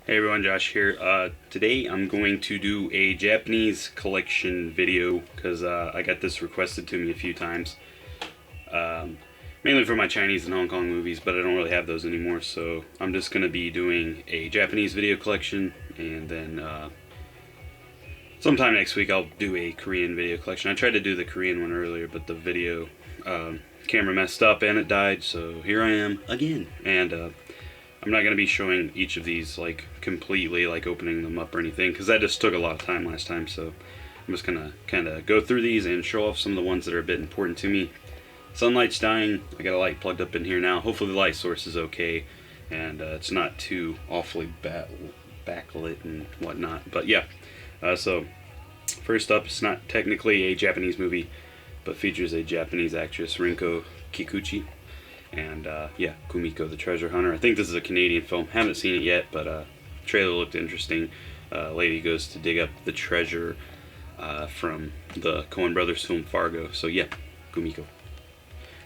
Hey everyone, Josh here. Today I'm going to do a Japanese collection video because I got this requested to me a few times. Mainly for my Chinese and Hong Kong movies, but I don't really have those anymore, so I'm just going to be doing a Japanese video collection, and then sometime next week I'll do a Korean video collection. I tried to do the Korean one earlier, but the video camera messed up and it died, so here I am again. And I'm not going to be showing each of these like completely, like opening them up or anything, because that just took a lot of time last time. So I'm just going to kind of go through these and show off some of the ones that are a bit important to me. Sunlight's dying. I got a light plugged up in here now. Hopefully the light source is okay and it's not too awfully backlit and whatnot. But yeah, so first up, it's not technically a Japanese movie, but features a Japanese actress, Rinko Kikuchi. And yeah, Kumiko the Treasure Hunter. I think this is a Canadian film. Haven't seen it yet, but trailer looked interesting. Lady goes to dig up the treasure from the Coen Brothers film Fargo. So yeah, Kumiko.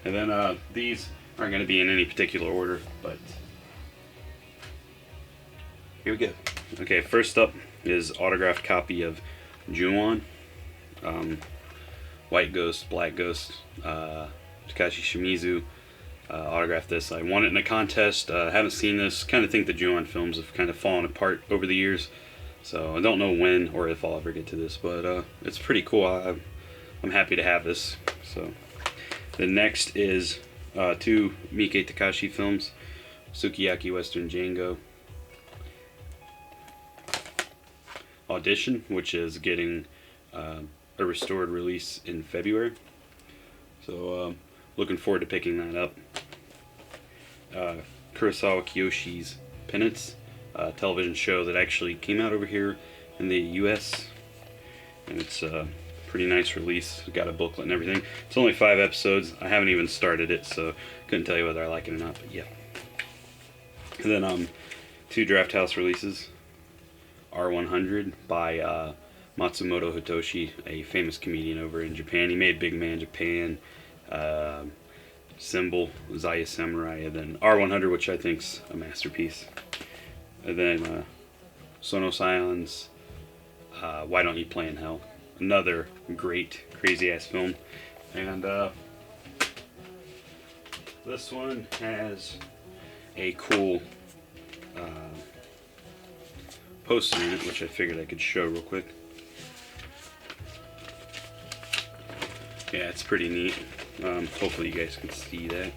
And then these aren't going to be in any particular order, but here we go. Okay, first up is autographed copy of Ju-on. White Ghost, Black Ghost, Takashi Shimizu. Autographed this. I won it in a contest. Haven't seen this. Kind of think the Ju-on films have kind of fallen apart over the years, so I don't know when or if I'll ever get to this, but it's pretty cool. I'm happy to have this. So the next is two Miike Takashi films, Sukiyaki Western Django, Audition, which is getting a restored release in February. So looking forward to picking that up. Kurosawa Kiyoshi's Penance, a television show that actually came out over here in the US, and it's a pretty nice release. Got a booklet and everything. It's only 5 episodes. I haven't even started it, so couldn't tell you whether I like it or not, but yeah. And then two Draft House releases. R100 by Matsumoto Hitoshi, a famous comedian over in Japan. He made Big Man Japan, Symbol, Zaya Samurai, and then R100, which I think's a masterpiece. And then Sono Sion's Why Don't You Play in Hell, another great crazy ass film. And this one has a cool poster in it, which I figured I could show real quick. Yeah, it's pretty neat. Hopefully you guys can see that.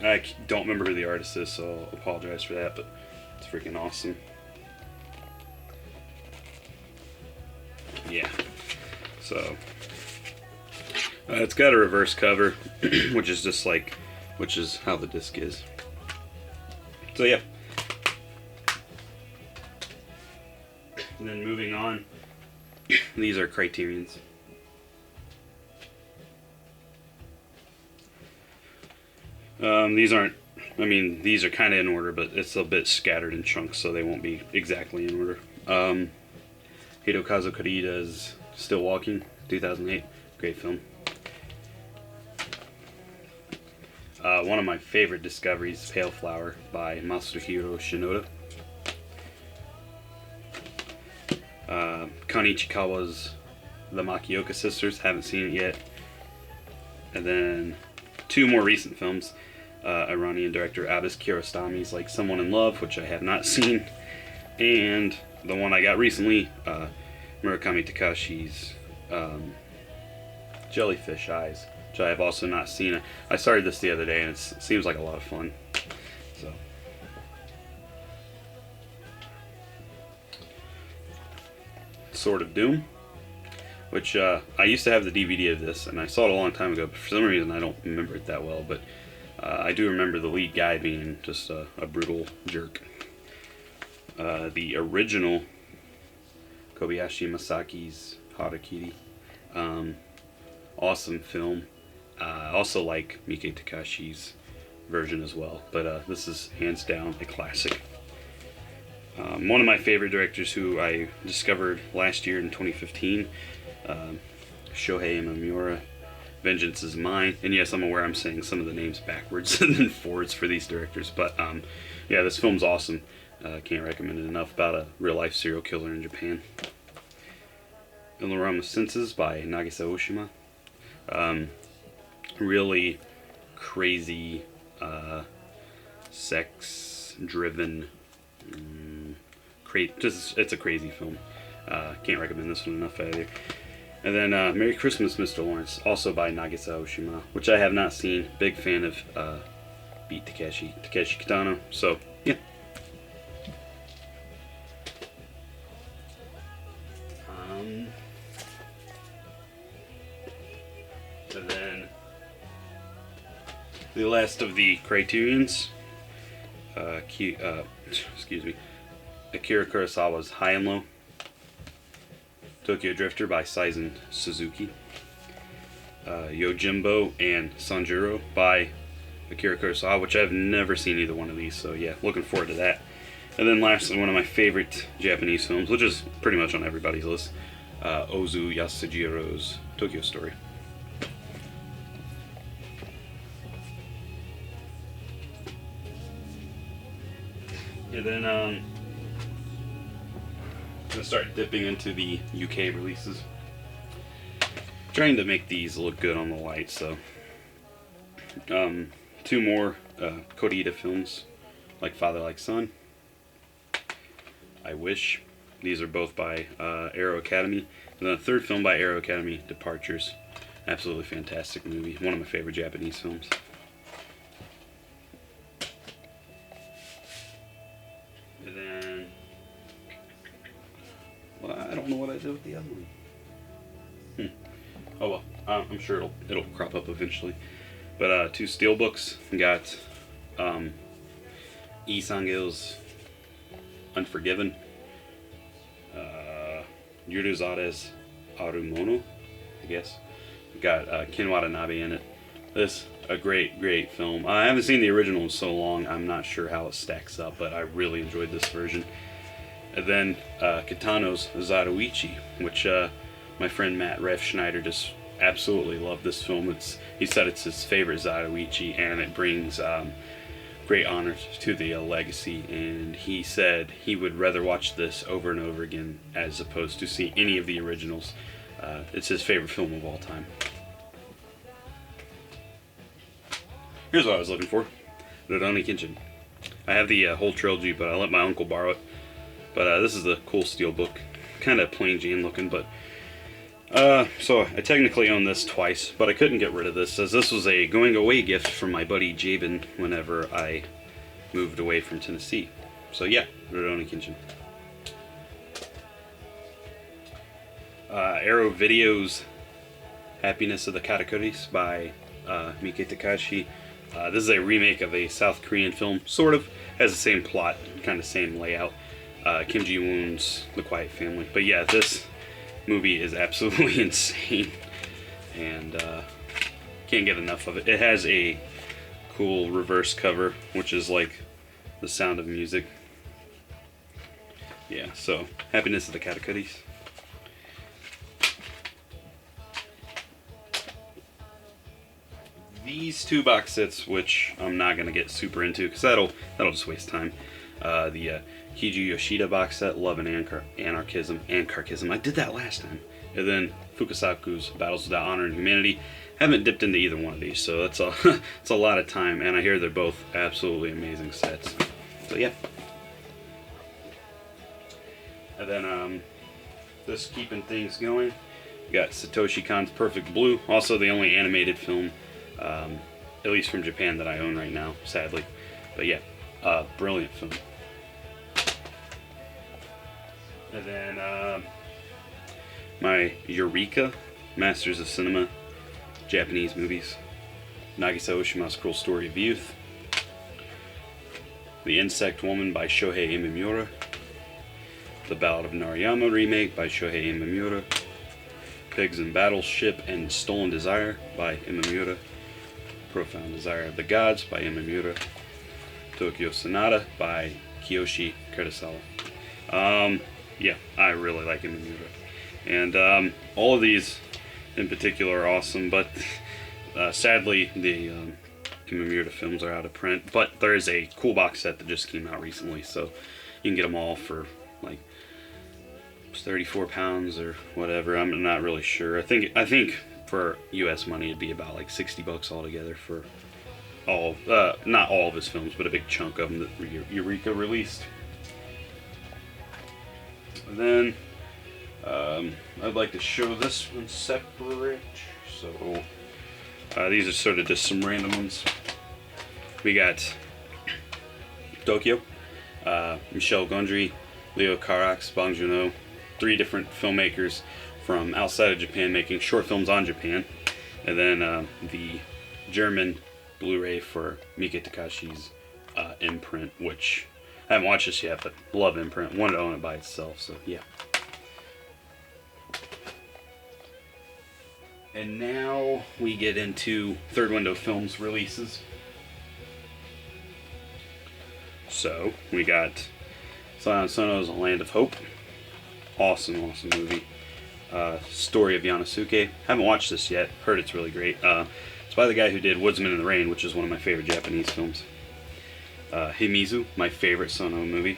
I don't remember who the artist is, so I'll apologize for that, but it's freaking awesome. Yeah. So it's got a reverse cover, which is just like, which is how the disc is. So yeah. And then moving on, these are Criterions. These aren't, I mean, these are kind of in order, but it's a bit scattered in chunks, so they won't be exactly in order. Hirokazu Korida's Still Walking, 2008, great film. One of my favorite discoveries, Pale Flower by Masahiro Shinoda. Kan Ichikawa's The Makioka Sisters, haven't seen it yet. And then two more recent films, Iranian director Abbas Kiarostami's Like Someone in Love, which I have not seen, and the one I got recently, Murakami Takashi's Jellyfish Eyes, which I have also not seen. I started this the other day and it seems like a lot of fun. So Sword of Doom, which I used to have the DVD of this, and I saw it a long time ago, but for some reason I don't remember it that well, but I do remember the lead guy being just a brutal jerk. The original Kobayashi Masaki's Harakiri, awesome film. I also like Miike Takashi's version as well, but this is hands down a classic. One of my favorite directors who I discovered last year in 2015, Shohei Imamura, Vengeance is Mine. And yes, I'm aware I'm saying some of the names backwards and then forwards for these directors, but yeah, this film's awesome. Can't recommend it enough. About a real life serial killer in Japan. Ilorama Senses by Nagisa Oshima. Really crazy, sex-driven, it's a crazy film. Can't recommend this one enough either. And then Merry Christmas, Mr. Lawrence, also by Nagisa Oshima, which I have not seen. Big fan of Beat Takeshi Kitano. So yeah. And then the last of the Criterions, excuse me, Akira Kurosawa's High and Low, Tokyo Drifter by Saizen Suzuki, Yojimbo and Sanjuro by Akira Kurosawa, which I've never seen either one of these, so yeah, looking forward to that. And then lastly, one of my favorite Japanese films, which is pretty much on everybody's list, Ozu Yasujiro's Tokyo Story. And then I'm gonna start dipping into the UK releases. Trying to make these look good on the light, so two more Koreeda films, Like Father Like Son, I Wish. These are both by Arrow Academy. And then a third film by Arrow Academy, Departures. Absolutely fantastic movie. One of my favorite Japanese films. And then, well, I don't know what I did with the other one. Oh well, I'm sure it'll crop up eventually. But two steelbooks. We got Lee Sang-il's Unforgiven, Yuruzade's Arumono, I guess. We got Ken Watanabe in it. This a great film. I haven't seen the original in so long, I'm not sure how it stacks up, but I really enjoyed this version. And then Kitano's Zatoichi, which my friend Matt Ref Schneider just absolutely loved this film. He said it's his favorite Zatoichi, and it brings great honor to the legacy, and he said he would rather watch this over and over again as opposed to see any of the originals. It's his favorite film of all time. Here's what I was looking for. Rurouni Kenshin. I have the whole trilogy, but I let my uncle borrow it. But this is a cool steelbook. Kind of plain Jane looking, but so I technically own this twice, but I couldn't get rid of this, as this was a going away gift from my buddy Jabin whenever I moved away from Tennessee. So yeah, Rurouni Kenshin. Arrow Video's Happiness of the Katakuris by Miike Takahashi. This is a remake of a South Korean film, sort of. Has the same plot, kind of same layout. Kim Ji-woon's The Quiet Family. But yeah, this movie is absolutely insane, and can't get enough of it. It has a cool reverse cover, which is like The Sound of Music. Yeah, so Happiness of the Katakuris. These two box sets, which I'm not gonna get super into because that'll just waste time. The Kiju Yoshida box set, Love and Anarchism. I did that last time. And then Fukasaku's Battles Without Honor and Humanity. Haven't dipped into either one of these, so that's it's a lot of time, and I hear they're both absolutely amazing sets. So yeah. And then just keeping things going, we got Satoshi Kon's Perfect Blue, also the only animated film, at least from Japan, that I own right now, sadly. But yeah, brilliant film. And then my Eureka, Masters of Cinema, Japanese movies. Nagisa Oshima's Cruel Story of Youth. The Insect Woman by Shohei Imamura. The Ballad of Narayama remake by Shohei Imamura. Pigs and Battleship and Stolen Desire by Imamura. Profound Desire of the Gods by Imamura. Tokyo Sonata by Kiyoshi Kurosawa. Yeah, I really like Imamura. And all of these in particular are awesome, but sadly the Kimimurata films are out of print, but there is a cool box set that just came out recently, so you can get them all for like 34 pounds or whatever. I'm not really sure. I think for US money it'd be about like 60 bucks altogether for all, not all of his films, but a big chunk of them that Eureka released. And then I'd like to show this one separate. So these are sort of just some random ones. We got Tokyo, Michel Gondry, Leo Carax, Bong Joon-ho, 3 different filmmakers from outside of Japan making short films on Japan. And then the German Blu-ray for Miike Takashi's imprint, which I haven't watched this yet, but love imprint. Wanted to own it by itself, so yeah. And now we get into Third Window Films releases. So we got Sion Sono's Land of Hope. Awesome movie. Story of Yanosuke. Haven't watched this yet. Heard it's really great. It's by the guy who did Woodsman in the Rain, which is one of my favorite Japanese films. Himizu, my favorite Sono movie.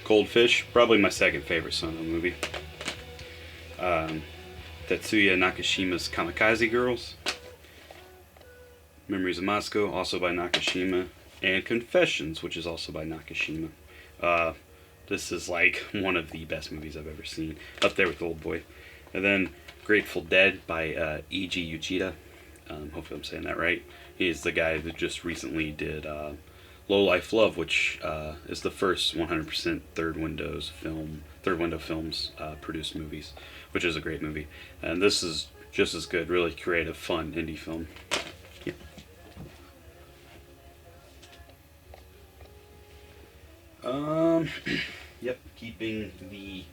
Coldfish, probably my second favorite Sono movie. Tetsuya Nakashima's Kamikaze Girls. Memories of Moscow, also by Nakashima. And Confessions, which is also by Nakashima. This is like one of the best movies I've ever seen. Up there with Old Boy. And then Grateful Dead by E.G. Uchida. Hopefully I'm saying that right. He's the guy that just recently did Low Life Love, which is the first 100% Third Window Films produced movies, which is a great movie. And this is just as good, really creative, fun indie film. Yeah. Yep, keeping the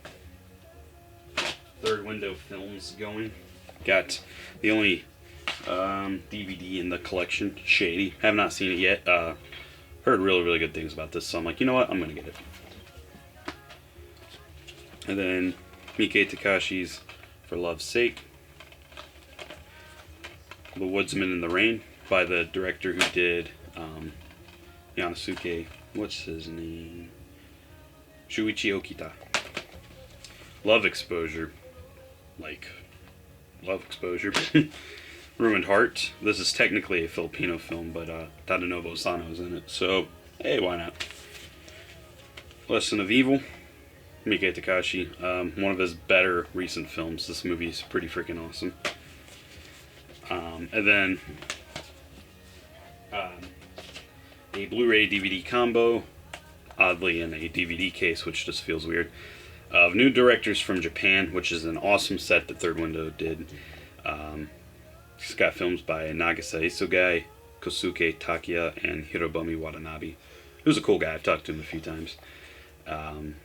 Third Window Films going. Got the only DVD in the collection, Shady. Have not seen it yet. Heard really good things about this, so I'm like, you know what, I'm gonna get it. And then Miike Takashi's For Love's Sake. The Woodsman in the Rain by the director who did Yanosuke. What's his name? Shuichi Okita. Love Exposure. Like, Love Exposure. Ruined Heart. This is technically a Filipino film, but Tadanobu Sano's in it, so hey, why not? Lesson of Evil. Miike Takashi. One of his better recent films. This movie is pretty freaking awesome. And then a Blu-ray DVD combo, oddly in a DVD case, which just feels weird, of New Directors from Japan, which is an awesome set that Third Window did. It's got films by Nagisa Isugai, Kosuke Takiya, and Hirobumi Watanabe. Who's a cool guy. I've talked to him a few times. And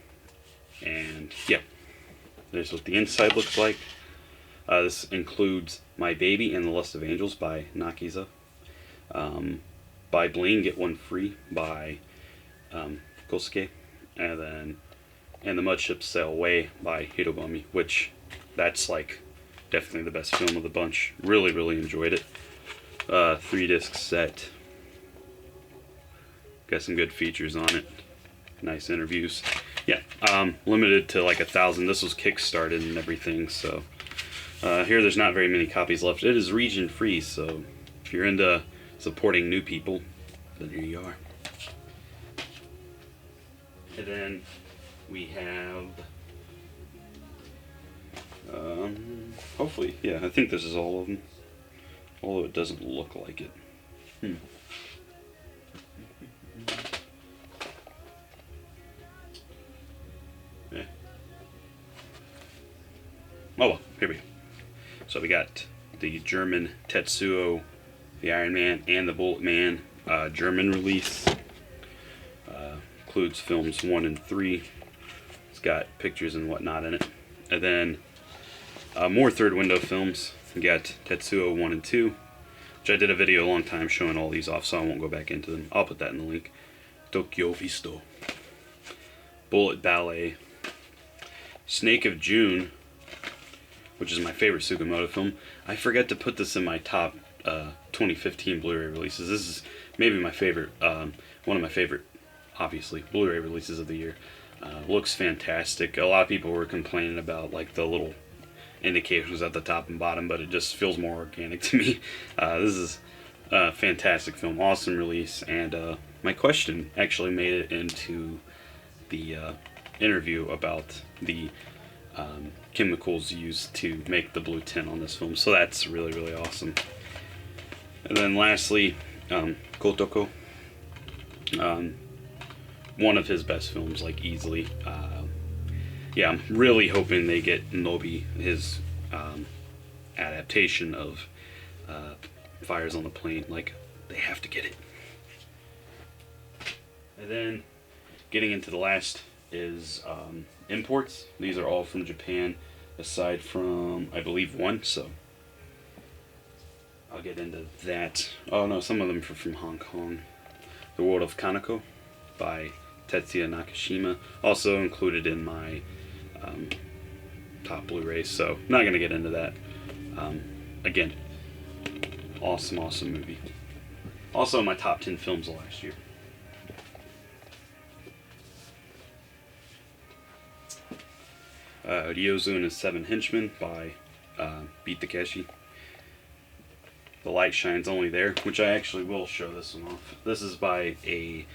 yeah, there's what the inside looks like. This includes My Baby and the Lust of Angels by Nakiza. Buy Bling, Get One Free by Kosuke. And then And the Mudships Sail Away by Hirobumi, which that's like definitely the best film of the bunch. Really enjoyed it. 3-disc set. Got some good features on it. Nice interviews. Yeah, limited to like 1,000. This was kickstarted and everything, so here there's not very many copies left. It is region free, so if you're into supporting new people, then here you are. And then we have hopefully, yeah, I think this is all of them, although it doesn't look like it. Yeah. Oh well, here we go. So we got the German Tetsuo, the Iron Man, and the Bullet Man German release. Includes films 1 and 3. It's got pictures and whatnot in it. And then more Third Window films. We got Tetsuo 1 and 2, which I did a video a long time showing all these off, so I won't go back into them. I'll put that in the link. Tokyo Visto. Bullet Ballet. Snake of June, which is my favorite Sugimoto film. I forgot to put this in my top 2015 Blu-ray releases. This is maybe my favorite, one of my favorite, obviously, Blu-ray releases of the year. Looks fantastic. A lot of people were complaining about like the little indications at the top and bottom, but it just feels more organic to me. This is a fantastic film, awesome release, and my question actually made it into the interview about the chemicals used to make the blue tint on this film, so that's really, really awesome. And then lastly, Kotoko. One of his best films, like easily. Yeah, I'm really hoping they get Nobi, his adaptation of Fires on the Plain. Like, they have to get it. And then, getting into the last is imports. These are all from Japan, aside from, I believe, one, so I'll get into that. Oh no, some of them are from Hong Kong. The World of Kaneko by Tetsuya Nakashima, also included in my top Blu-rays, so I'm not going to get into that. Again, awesome, awesome movie. Also my top 10 films of last year. Ryozu and His Seven Henchmen by Beat Takeshi. The Light Shines Only There, which I actually will show this one off. This is by a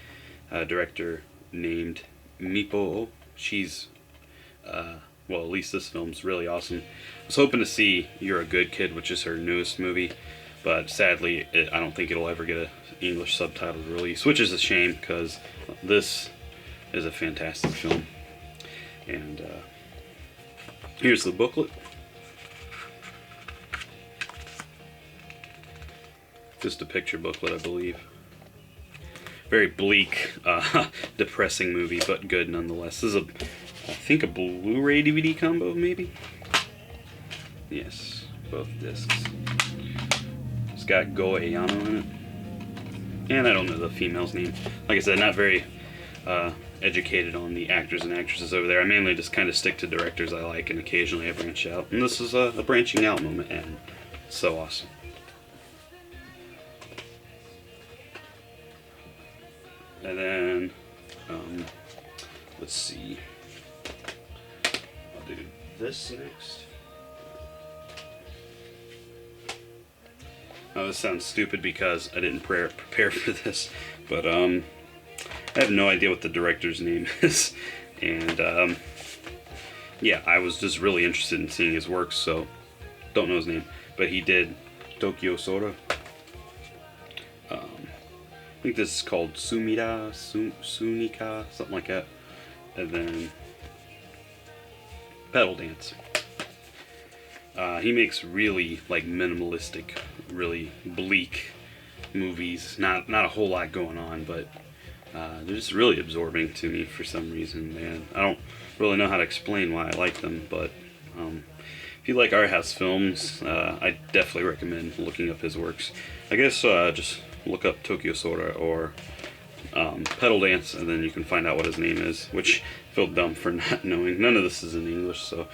director named Mipo. She's, well, at least this film's really awesome. I was hoping to see You're a Good Kid, which is her newest movie, but sadly, I don't think it'll ever get an English subtitled release, which is a shame, because this is a fantastic film. And here's the booklet. Just a picture booklet, I believe. Very bleak, depressing movie, but good nonetheless. This is I think a Blu-ray DVD combo, maybe? Yes, both discs. It's got Go Ayano in it. And I don't know the female's name. Like I said, not very educated on the actors and actresses over there. I mainly just kind of stick to directors I like, and occasionally I branch out. And this is a branching out moment, and it's so awesome. And then, let's see, I'll do this next. Oh, this sounds stupid because I didn't prepare for this, but I have no idea what the director's name is, and yeah, I was just really interested in seeing his work, so don't know his name, but he did Tokyo.Sora. I think this is called Sunika, something like that. And then Pedal Dance. He makes really like minimalistic, really bleak movies. Not a whole lot going on, but they're just really absorbing to me for some reason, man. I don't really know how to explain why I like them, but if you like art house films, I definitely recommend looking up his works. I guess just look up Tokyo.Sora or Pedal Dance, and then you can find out what his name is, which I feel dumb for not knowing. None of this is in English, so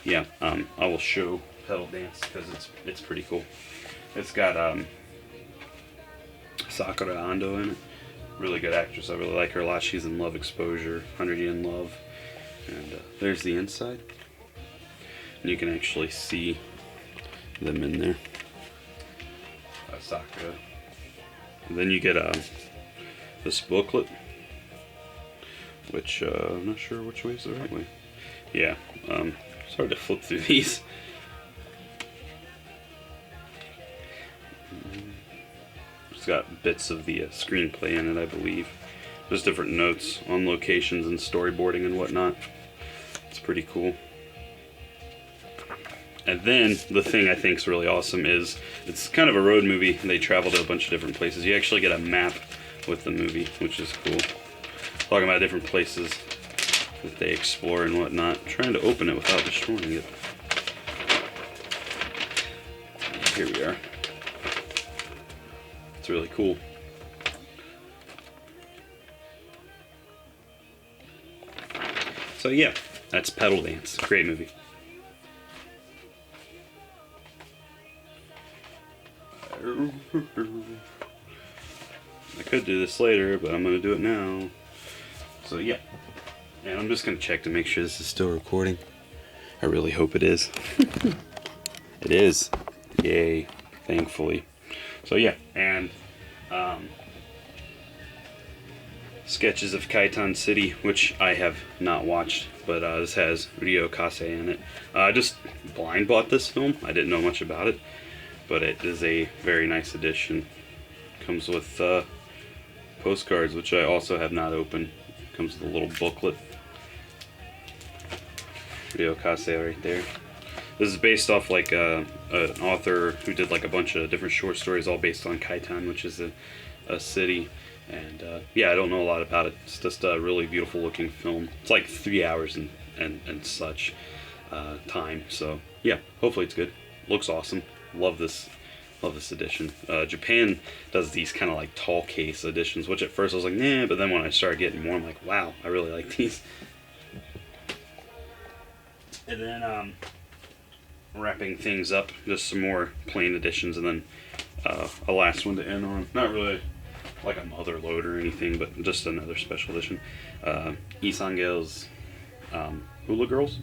yeah, I will show Pedal Dance because it's pretty cool. It's got Sakura Ando in it. Really good actress. I really like her a lot. She's in Love Exposure, 100 Yen Love. And there's the inside. And you can actually see them in there. Sakura. And then you get this booklet, which I'm not sure which way is the right way. Yeah, it's hard to flip through these. It's got bits of the screenplay in it, I believe. There's different notes on locations and storyboarding and whatnot. It's pretty cool. And then, the thing I think is really awesome is, it's kind of a road movie. They travel to a bunch of different places. You actually get a map with the movie, which is cool. Talking about different places that they explore and whatnot. I'm trying to open it without destroying it. Here we are. It's really cool. So yeah, that's Pedal Dance. Great movie. I could do this later, but I'm gonna do it now. So yeah, and I'm just gonna check to make sure this is still recording. I really hope it is. It is. Yay, thankfully. So yeah, and Sketches of Kaitan City, which I have not watched, but this has Ryo Kase in it. I just blind bought this film. I didn't know much about it, but it is a very nice edition. Comes with postcards, which I also have not opened. Comes with a little booklet. Ryo Kase right there. This is based off like an author who did like a bunch of different short stories, all based on Kaitan, which is a city. And yeah, I don't know a lot about it. It's just a really beautiful looking film. It's like 3 hours and such time. So yeah, hopefully it's good. Looks awesome. Love this edition. Japan does these kind of like tall case editions, which at first I was like, nah, but then when I started getting more, I'm like, wow, I really like these. And then wrapping things up, just some more plain editions, and then a last one to end on. Not really like a mother load or anything, but just another special edition. Lee Sang-il's Hula Girls.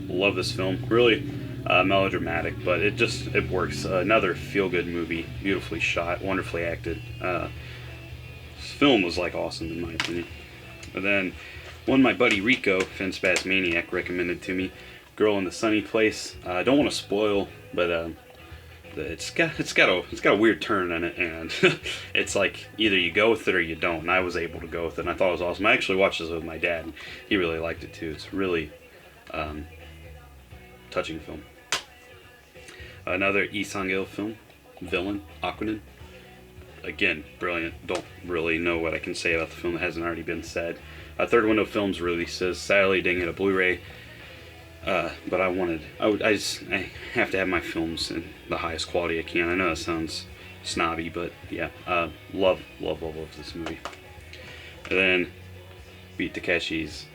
Love this film. Really melodramatic, but it works. Another feel-good movie, beautifully shot, wonderfully acted. This film was like awesome in my opinion. And then one my buddy Rico, Finspaz Maniac, recommended to me, Girl in the Sunny Place. I don't want to spoil, but it's got a weird turn in it, and it's like either you go with it or you don't. And I was able to go with it, and I thought it was awesome. I actually watched this with my dad, and he really liked it too. It's really touching film. Another Lee Sang-il film, Villain, Aquanin. Again, brilliant. Don't really know what I can say about the film that hasn't already been said. Third Window Films releases. Sadly, didn't get a Blu-ray. But I have to have my films in the highest quality I can. I know that sounds snobby, but yeah, love this movie. And then Beat Takeshi's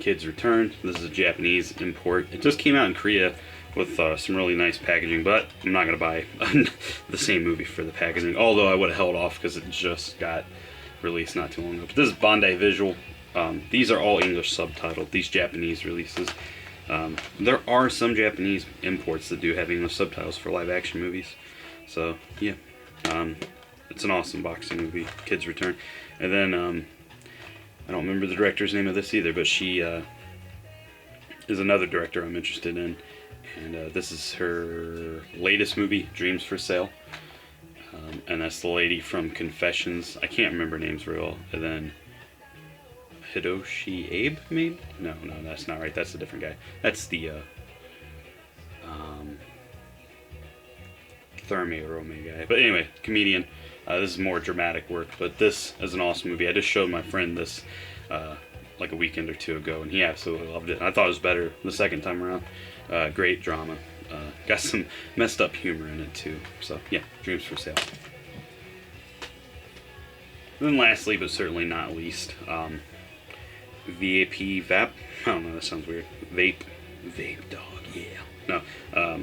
Kids Return. This is a Japanese import. It just came out in Korea with some really nice packaging, but I'm not gonna buy the same movie for the packaging. Although I would have held off because it just got released not too long ago. But this is Bandai Visual. These are all English subtitled. These Japanese releases. There are some Japanese imports that do have English subtitles for live action movies. So, yeah. It's an awesome boxing movie, Kids Return. And then, I don't remember the director's name of this either, but she is another director I'm interested in. And this is her latest movie, Dreams for Sale. And that's the lady from Confessions. I can't remember names real well. And then Hidoshi Abe, maybe? No, that's not right. That's a different guy. That's the Therme Rome guy. But anyway, comedian. This is more dramatic work, but this is an awesome movie. I just showed my friend this like a weekend or two ago, and he absolutely loved it. I thought it was better the second time around. Great drama. Got some messed up humor in it too. So yeah, Dreams for Sale. And then lastly, but certainly not least, VAP. I don't know, that sounds weird. Vape dog, yeah. No.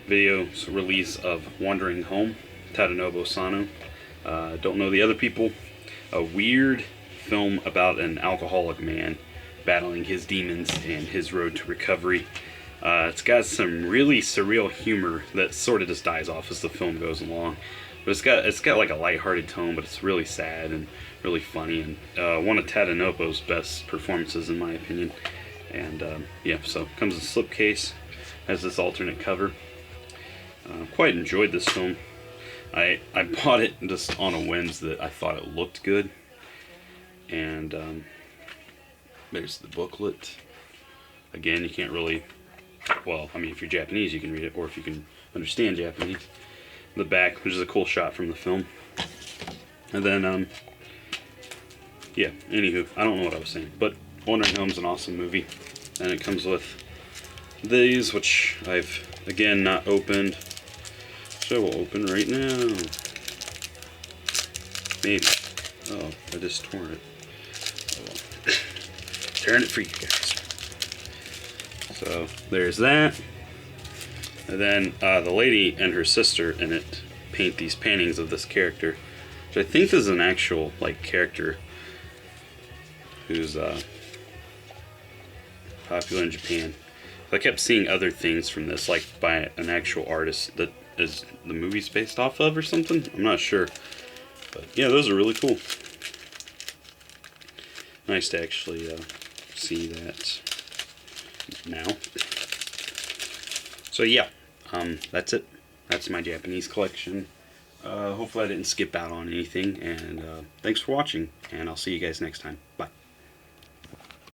Video release of Wandering Home, Tadanobu Sano. Don't know the other people. A weird film about an alcoholic man battling his demons and his road to recovery. It's got some really surreal humor that sort of just dies off as the film goes along. But it's got like a lighthearted tone, but it's really sad and really funny, and one of Tadanobu's best performances in my opinion. And yeah, so comes in a slipcase, has this alternate cover. Quite enjoyed this film. I bought it just on a whim that I thought it looked good. And there's the booklet. Again, you can't really, well, I mean, if you're Japanese you can read it, or if you can understand Japanese. The back, which is a cool shot from the film. And then, yeah, anywho, I don't know what I was saying, but Wandering Home's an awesome movie. And it comes with these, which I've, again, not opened. So we'll open right now. Maybe. Oh, I just tore it. Oh, well. Tearing it for you guys. So, there's that. And then the lady and her sister in it paint these paintings of this character, which I think is an actual like character who's popular in Japan. I kept seeing other things from this, like by an actual artist that is the movie's based off of or something. I'm not sure, but yeah, those are really cool. Nice to actually see that now. So yeah, that's it. That's my Japanese collection. Hopefully I didn't skip out on anything, and thanks for watching, and I'll see you guys next time. Bye.